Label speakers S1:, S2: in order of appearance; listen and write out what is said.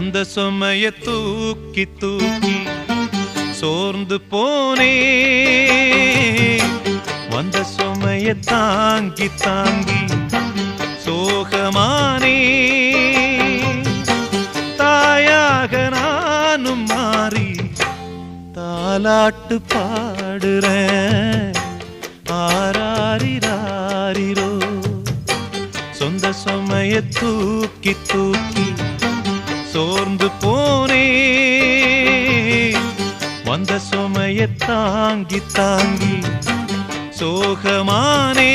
S1: சொந்த சுமைய தூக்கி தூக்கி சோர்ந்து போனே, வந்த சுமைய தாங்கி தாங்கி சோகமானே. தாயாக நானும் மாறி தாலாட்டு பாடுறேன், ஆராரிராரிரோ. சொந்த சுமைய தூக்கி தூக்கி சோர்ந்து போனே, வந்த சுமைய தாங்கி தாங்கி சோகமானே.